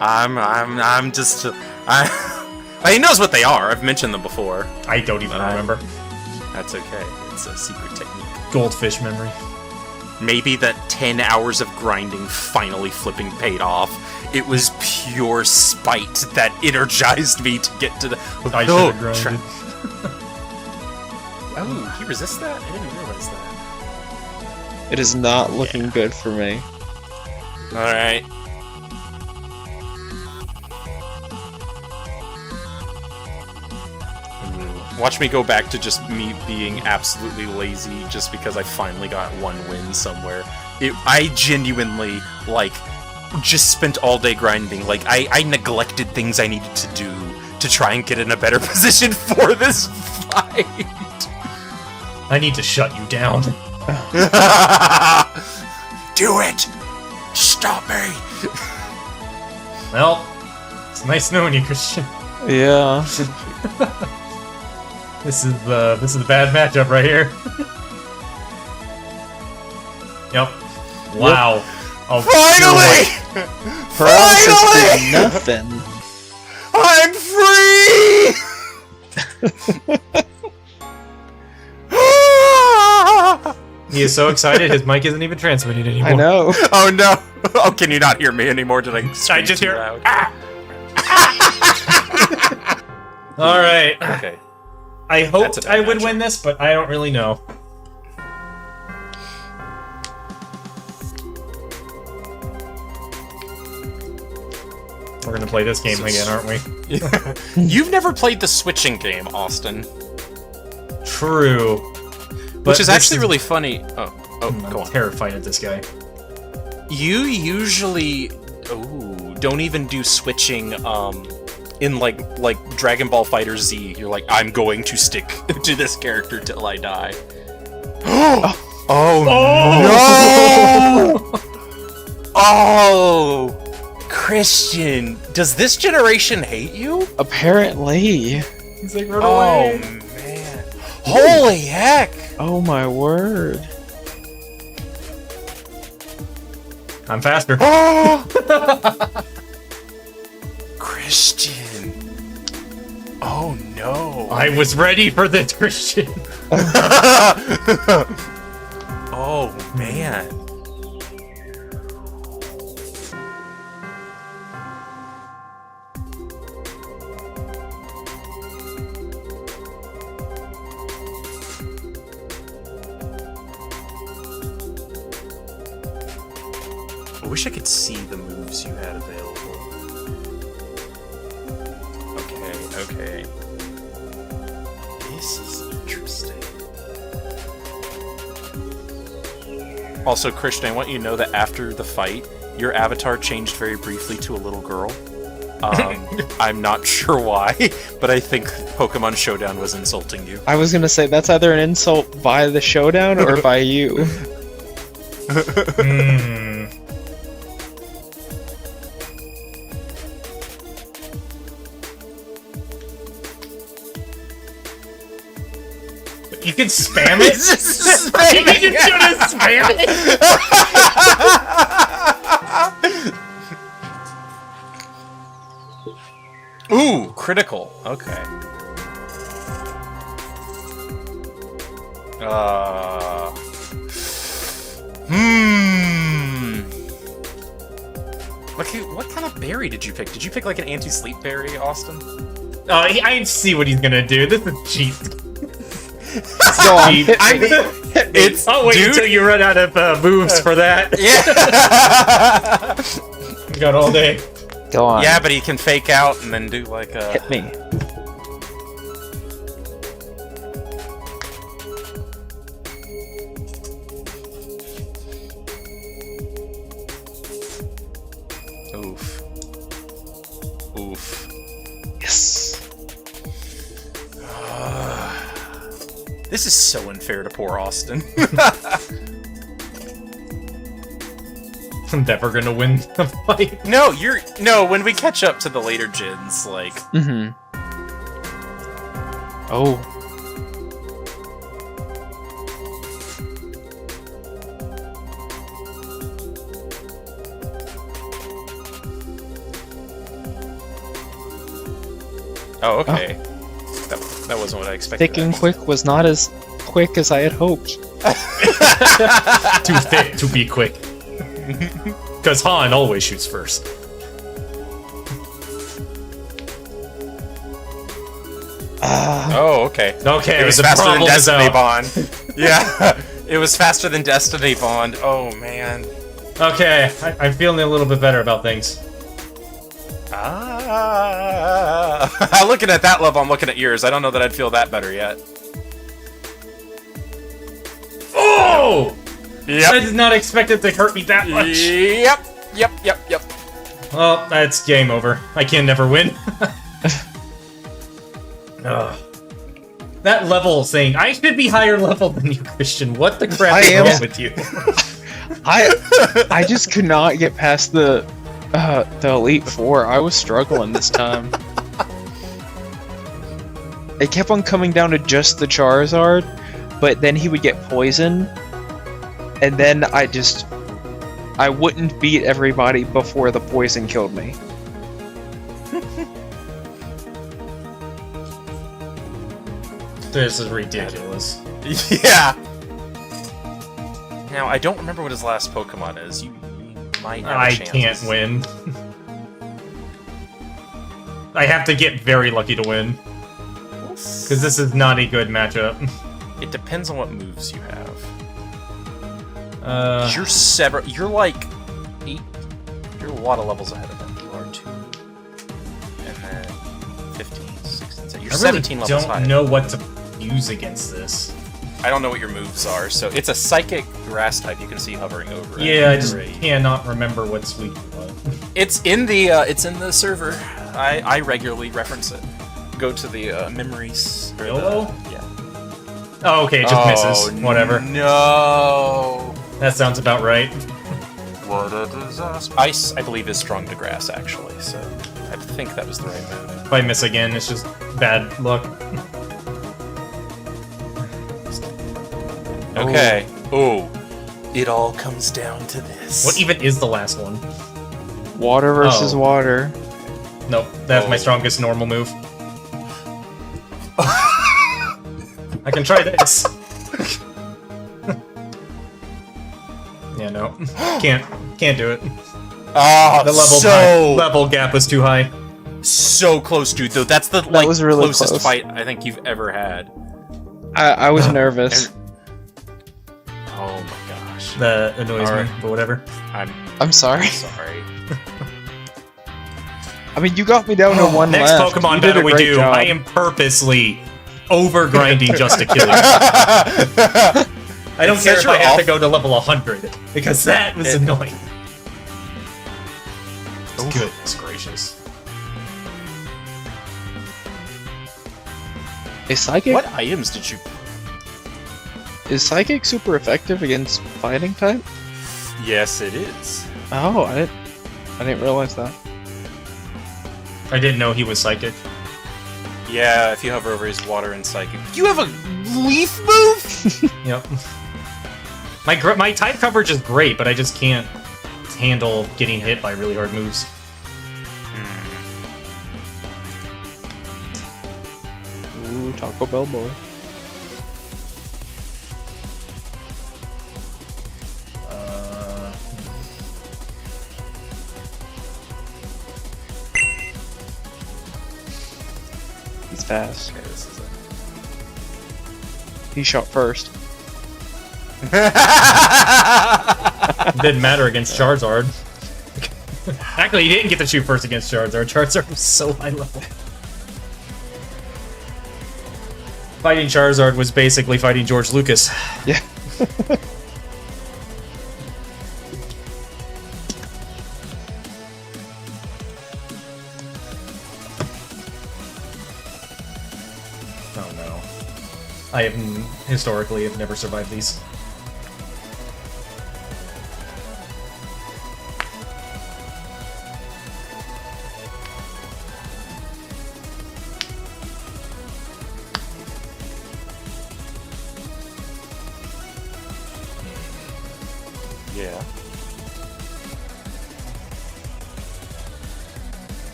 I'm just. He knows what they are. I've mentioned them before. I don't even remember. That's okay. It's a secret technique. Goldfish memory. Maybe that 10 hours of grinding finally flipping paid off. It was pure spite that energized me to get to the. I should have grinded. Oh, he resists that? I didn't realize that. It is not looking good for me. Alright. Watch me go back to just me being absolutely lazy just because I finally got one win somewhere. I genuinely, like, just spent all day grinding. Like, I neglected things I needed to do to try and get in a better position for this fight. I need to shut you down. Do it! Stop me! Well, it's nice knowing you, Christian. Yeah. This is the bad matchup right here. Yep. Wow. Oh, Finally! Paralysis did nothing. I'm free! He is so excited his mic isn't even transmitting anymore. I know. Oh no! Oh, can you not hear me anymore? Did I scream just too hear. loud? All right. Okay. I That's hoped a bad I would matchup. win this, but I don't really know. We're gonna play this game again, aren't we? You've never played the switching game, Austin. True. Which is actually really funny. Oh, I'm go on. terrified of this guy. You usually don't even do switching in like Dragon Ball Fighter Z. You're like, I'm going to stick to this character till I die. Oh no! Oh, Christian, does this generation hate you? Apparently. He's like, run Oh away. man! Holy heck! Oh my word. I'm faster. Christian. Oh no. I was ready for this, Christian. Oh man. I wish I could see the moves you had available. Okay. This is interesting. Also, Christian, I want you to know that after the fight, your avatar changed very briefly to a little girl. I'm not sure why, but I think Pokemon Showdown was insulting you. I was gonna say, that's either an insult by the Showdown or by you. You can spam it? You can just spam it? Ooh, critical. Okay. What kind of berry did you pick? Did you pick like an anti-sleep berry, Austin? I see what he's gonna do. This is cheap. Go on, Cheap. hit me. I mean, it's I'll wait dude. until you run out of moves for that. Yeah. We got all day. Go on. Yeah, but he can fake out and then do like a. Hit me. Oof. Yes. This is so unfair to poor Austin. I'm never gonna win the fight. No, when we catch up to the later gens, like... Mm-hmm. Oh. Oh, okay. That wasn't what I expected. Thick and quick was not as quick as I had hoped. Too thick to be quick. Because Han always shoots first. Oh, okay. Okay, It was the faster than problem is Destiny out. Bond. Yeah, it was faster than Destiny Bond. Oh, man. Okay, I'm feeling a little bit better about things. Looking at that level, I'm looking at yours. I don't know that I'd feel that better yet. Oh! I Yep. did not expect it to hurt me that much. Yep. Well, that's game over. I can never win. Ugh. That level saying, I should be higher level than you, Christian. What the crap is wrong with you? I just could not get past the Elite Four. I was struggling this time. It kept on coming down to just the Charizard, but then he would get poisoned, and then I wouldn't beat everybody before the poison killed me. This is ridiculous. Yeah. Now, I don't remember what his last Pokemon is. You might have a I chance. can't win. I have to get very lucky to win. Because this is not a good matchup. It depends on what moves you have. Uh, You're like 8. You're a lot of levels ahead of him. You are 2. And then 15, 16, 17. You're I 17 really levels don't higher. know what to use against this. I don't know what your moves are, so it's a psychic grass type. You can see hovering over it. Yeah, I just Great. cannot remember what sweet was. It's in the server. I regularly reference it. Go to the memories. or the- YOLO? Yeah. Oh, okay, it just misses. Whatever. No. That sounds about right. What a disaster. Ice, I believe, is strong to grass, actually, so I think that was the right move. If I miss again, it's just bad luck. Okay. Oh. It all comes down to this. What even is the last one? Water versus Oh. water. Nope, that's my Oh. strongest normal move. I can try this. Yeah, no. Can't do it. Oh, The level gap was too high. so close, dude. Though that's the was really closest close. fight I think you've ever had. I was nervous. Oh my gosh. That annoys Alright. me, but whatever. I'm sorry. Sorry. I mean, you got me down to one Next left. Pokemon You did battle a we great do, job. I am purposely over-grinding just to kill you. I don't care says if I you're have to off- go to level 100, because that was annoying. Goodness gracious. Is Psychic What items did you? is Psychic super effective against fighting type? Yes, it is. Oh, I didn't realize that. I didn't know he was psychic. Yeah, if you hover over his water and psychic. You have a leaf move? Yep. My type coverage is great, but I just can't handle getting hit by really hard moves. Ooh, Taco Bell boy. He's fast. Okay, this is He shot first. It didn't matter against Charizard. Actually, he didn't get to shoot first against Charizard. Charizard was so high level. Fighting Charizard was basically fighting George Lucas. Yeah. Oh no. I have historically have never survived these. Yeah.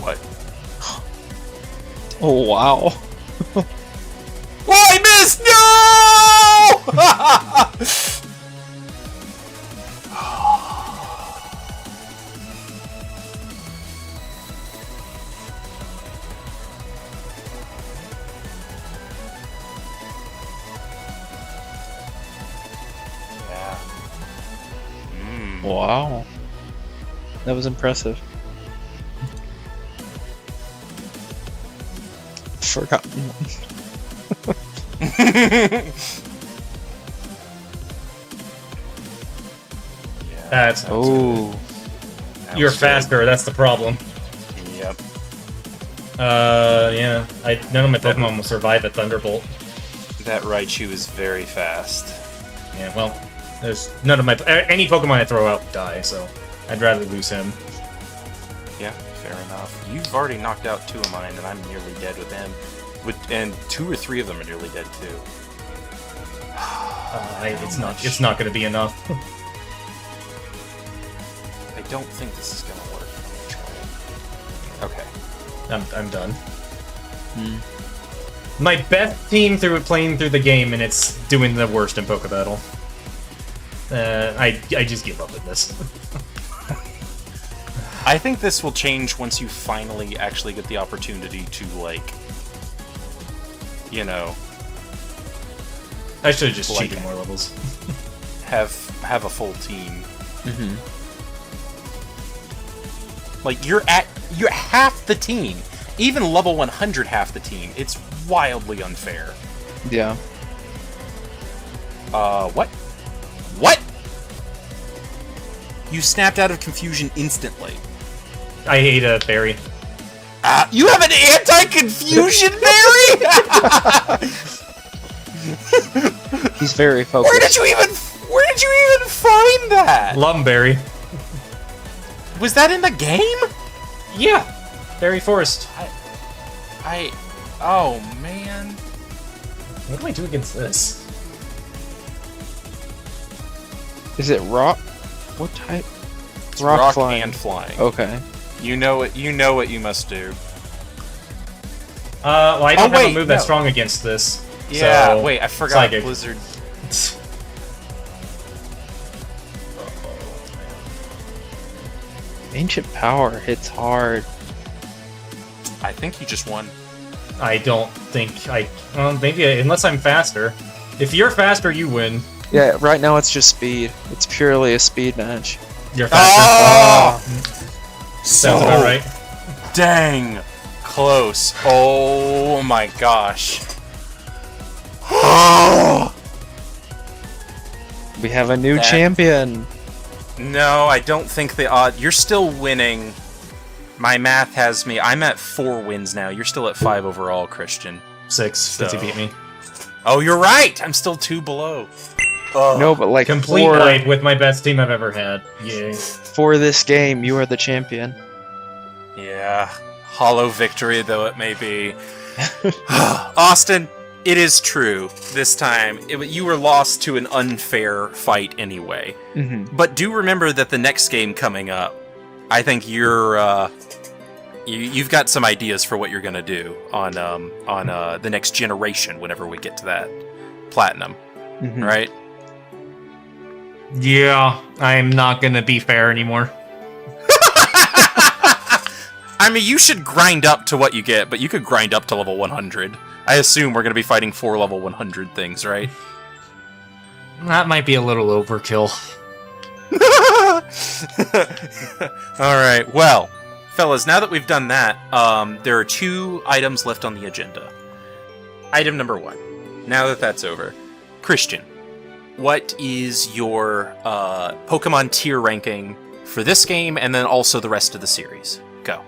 What? Oh wow. Oh, I missed! No! Yeah. Wow. That was impressive. Forgotten one. That's Oh. You're faster, that's the problem. Yep. Yeah. None of my Pokemon will survive a Thunderbolt. That Raichu is very fast. Yeah, well, there's none of my... Any Pokemon I throw out die, so I'd rather lose him. Yeah, fair enough. You've already knocked out 2 of mine, and I'm nearly dead with him. And 2 or 3 of them are nearly dead too. It's not going to be enough. I don't think this is gonna work. Let me try it. Okay. I'm done. My best team playing through the game, and it's doing the worst in Poke Battle. I just give up with this. I think this will change once you finally actually get the opportunity to, like, you know, I should have just Like- cheated more levels. have a full team. Like, you're half the team. Even level 100 half the team. It's wildly unfair. Yeah. What? What? You snapped out of confusion instantly. I hate a berry. You have an anti-confusion berry? He's very focused. Where did you even find that? Lumberry. Was that in the game? Yeah. Berry Forest. Oh man. What do I do against this? Is it rock? What type? It's rock flying. and flying. Okay. You know what you must do. Well, I don't have a wait, move that's no. strong against this. Yeah, so wait, I forgot Psychic. Blizzard. Ancient power hits hard. I think you just won. I don't think maybe unless I'm faster. If you're faster, you win. Yeah, right now it's just speed. It's purely a speed match. You're faster. Oh! Sounds about right. Dang. Close. Oh my gosh. We have a new That- champion. No, I don't think the odd. You're still winning. My math has me. I'm at 4 wins now. You're still at 5 overall, Christian. 6 since he So- beat me. Oh, you're right. I'm still 2 below. No, but like Complete for, wipe with my best team I've ever had. Yay. for this game, you are the champion. Yeah. Hollow victory, though it may be. Austin, it is true. This time, you were lost to an unfair fight anyway. But do remember that the next game coming up, I think you've got some ideas for what you're gonna do on the next generation. Whenever we get to that platinum, right? Yeah, I'm not gonna be fair anymore. I mean, you should grind up to what you get, but you could grind up to level 100. I assume we're gonna be fighting 4 level 100 things, right? That might be a little overkill. Alright, well, fellas, now that we've done that, there are 2 items left on the agenda. Item number 1. Now that that's over. Christian, what is your Pokemon tier ranking for this game and then also the rest of the series? Go.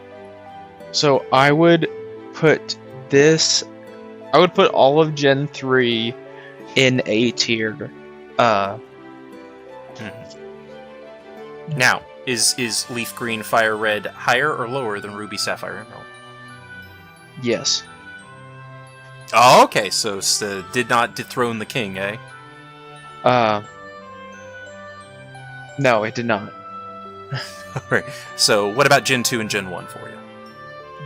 So I would put this. I would put all of Gen 3 in A tier. Now, is Leafgreen FireRed higher or lower than Ruby Sapphire Emerald? Yes. Oh, okay, so did not dethrone the king, eh? No, it did not. Alright, so what about Gen 2 and Gen 1 for you?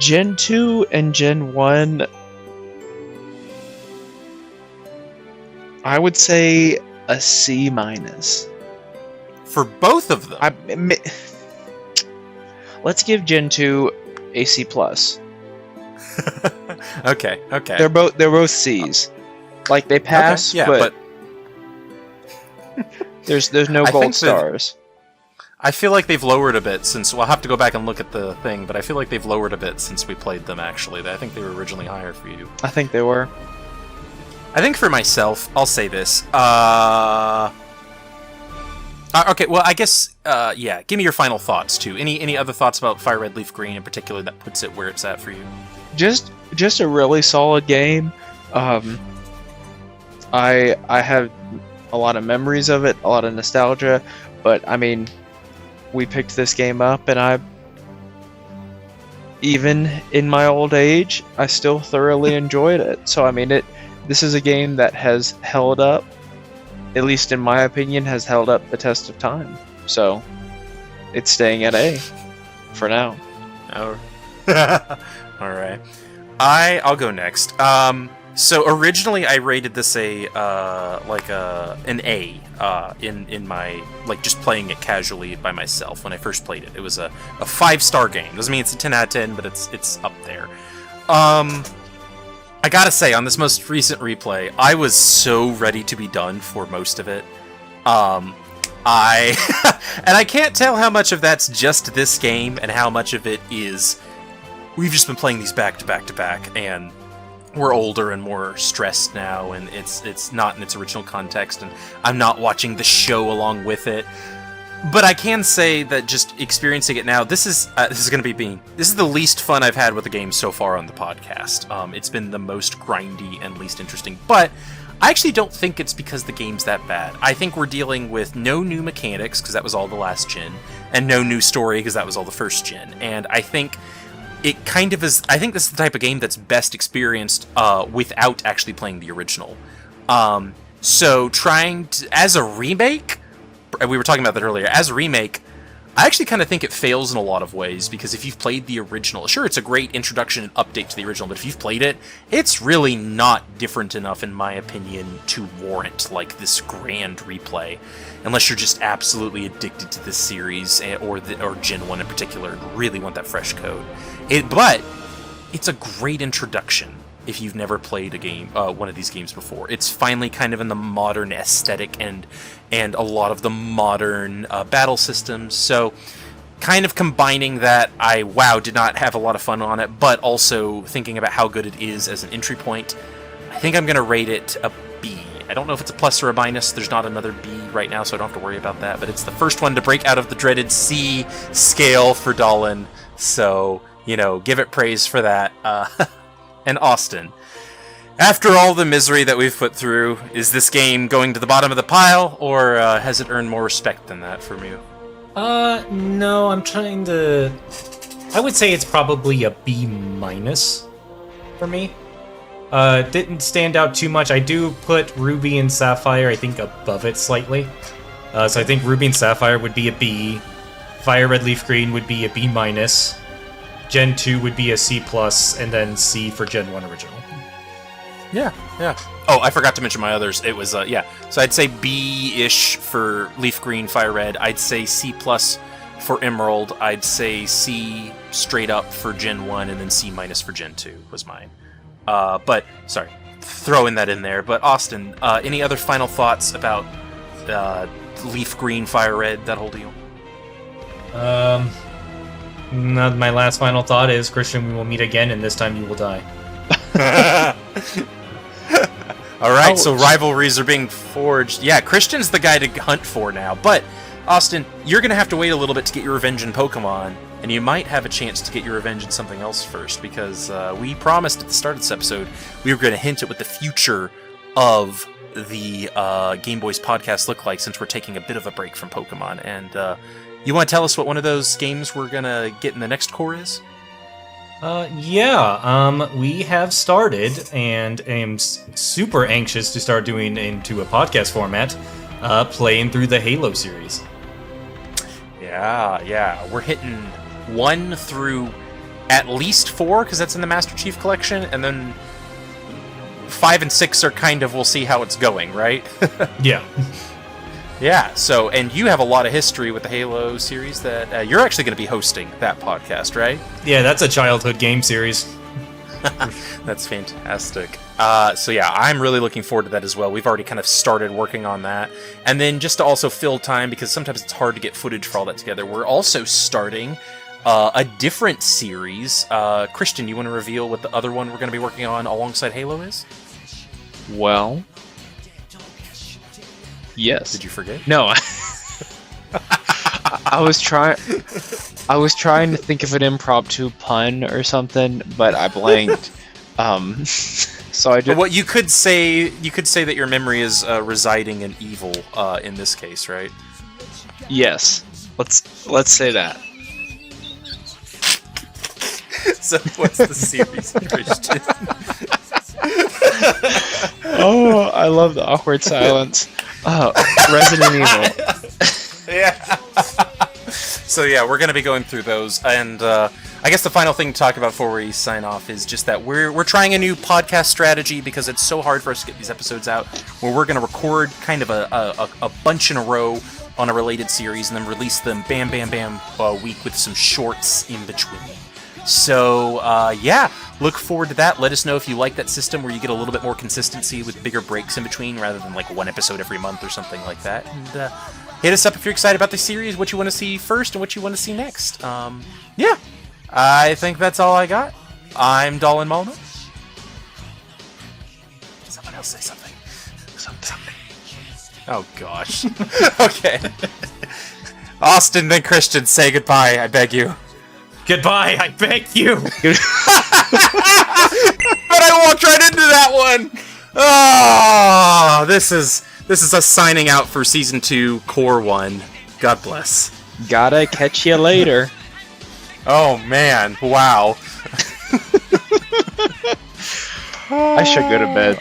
Gen 2 and Gen 1, I would say a C minus. For both of them? Let's give Gen 2 a C plus. Okay. They're both C's. Like they pass, okay, yeah, but there's no gold stars. I feel like they've lowered a bit since... We'll have to go back and look at the thing, but I feel like they've lowered a bit since we played them, actually. I think they were originally higher for you. I think they were. I think for myself, I'll say this. Okay, well, I guess, yeah, give me your final thoughts, too. Any other thoughts about FireRed Leafgreen in particular that puts it where it's at for you? Just a really solid game. I have a lot of memories of it, a lot of nostalgia, but, I mean... We picked this game up, and even in my old age, I still thoroughly enjoyed it. So, I mean, this is a game that has held up, at least in my opinion, has held up the test of time. So, it's staying at A for now. Oh. All right. I'll go next. So originally I rated this an A in my, like, just playing it casually by myself when I first played it. It was a 5-star game. Doesn't mean it's a 10 out of 10, but it's up there. I gotta say, on this most recent replay, I was so ready to be done for most of it. And I can't tell how much of that's just this game and how much of it is we've just been playing these back to back to back, and we're older and more stressed now, and it's not in its original context, and I'm not watching the show along with it. But I can say that just experiencing it now, this is the least fun I've had with the game so far on the podcast. It's been the most grindy and least interesting, but I actually don't think it's because the game's that bad. I think we're dealing with no new mechanics, because that was all the last gen, and no new story, because that was all the first gen, and I think it kind of is... I think this is the type of game that's best experienced without actually playing the original. So trying to... As a remake... We were talking about that earlier. As a remake, I actually kind of think it fails in a lot of ways, because if you've played the original... Sure, it's a great introduction and update to the original, but if you've played it, it's really not different enough, in my opinion, to warrant, like, this grand replay. Unless you're just absolutely addicted to this series, or Gen 1 in particular, and really want that fresh code. But it's a great introduction if you've never played a game, one of these games before. It's finally kind of in the modern aesthetic and a lot of the modern battle systems. So kind of combining that, I did not have a lot of fun on it, but also thinking about how good it is as an entry point. I think I'm going to rate it a B. I don't know if it's a plus or a minus. There's not another B right now, so I don't have to worry about that. But it's the first one to break out of the dreaded C scale for Dolan. So... give it praise for that. And Austin, after all the misery that we've put through, is this game going to the bottom of the pile, or has it earned more respect than that from you? No, I'm trying to... I would say it's probably a B minus for me. Didn't stand out too much. I do put Ruby and Sapphire, I think, above it slightly. So I think Ruby and Sapphire would be a B. FireRed Leafgreen would be a B minus. Gen 2 would be a C+, and then C for Gen 1 original. Yeah. Oh, I forgot to mention my others. It was, So I'd say B-ish for Leafgreen, FireRed. I'd say C+ for Emerald. I'd say C straight up for Gen 1, and then C- for Gen 2 was mine. But, sorry, throwing that in there. But, Austin, any other final thoughts about Leafgreen, FireRed, that whole deal? My last final thought is, Christian, we will meet again, and this time you will die. Alright, so rivalries are being forged. Yeah, Christian's the guy to hunt for now, but Austin, you're going to have to wait a little bit to get your revenge in Pokemon, and you might have a chance to get your revenge in something else first, because we promised at the start of this episode we were going to hint at what the future of the Gameboys podcast look like, since we're taking a bit of a break from Pokemon. And you want to tell us what one of those games we're going to get in the next core is? We have started, and am super anxious to start doing into a podcast format, playing through the Halo series. Yeah. We're hitting 1 through at least 4, because that's in the Master Chief Collection, and then 5 and 6 are kind of, we'll see how it's going, right? Yeah. Yeah, so, and you have a lot of history with the Halo series that you're actually going to be hosting that podcast, right? Yeah, that's a childhood game series. That's fantastic. So yeah, I'm really looking forward to that as well. We've already kind of started working on that. And then just to also fill time, because sometimes it's hard to get footage for all that together, we're also starting a different series. Christian, you want to reveal what the other one we're going to be working on alongside Halo is? Well, yes. Did you forget? No. I was trying to think of an impromptu pun or something, but I blanked. So I just... What you could say that your memory is residing in evil in this case, right? Yes. Let's say that. So what's the series, Christian? Oh, I love the awkward silence. Resident Evil. Yeah. So yeah, we're going to be going through those, and I guess the final thing to talk about before we sign off is just that we're trying a new podcast strategy, because it's so hard for us to get these episodes out, where we're going to record kind of a bunch in a row on a related series, and then release them bam a week with some shorts in between. So yeah, look forward to that. Let us know if you like that system where you get a little bit more consistency with bigger breaks in between, rather than like one episode every month or something like that. And hit us up if you're excited about the series, what you want to see first and what you want to see next. Yeah, I think that's all I got. I'm Dolan Malma. Someone else say something. Something. Oh gosh. Okay. Austin, then Christian, say goodbye, I beg you. Goodbye, I beg you! But I walked right into that one! Oh, this is us signing out for Season 2, Core 1. God bless. Gotta catch you later. Oh, man. Wow. I should go to bed.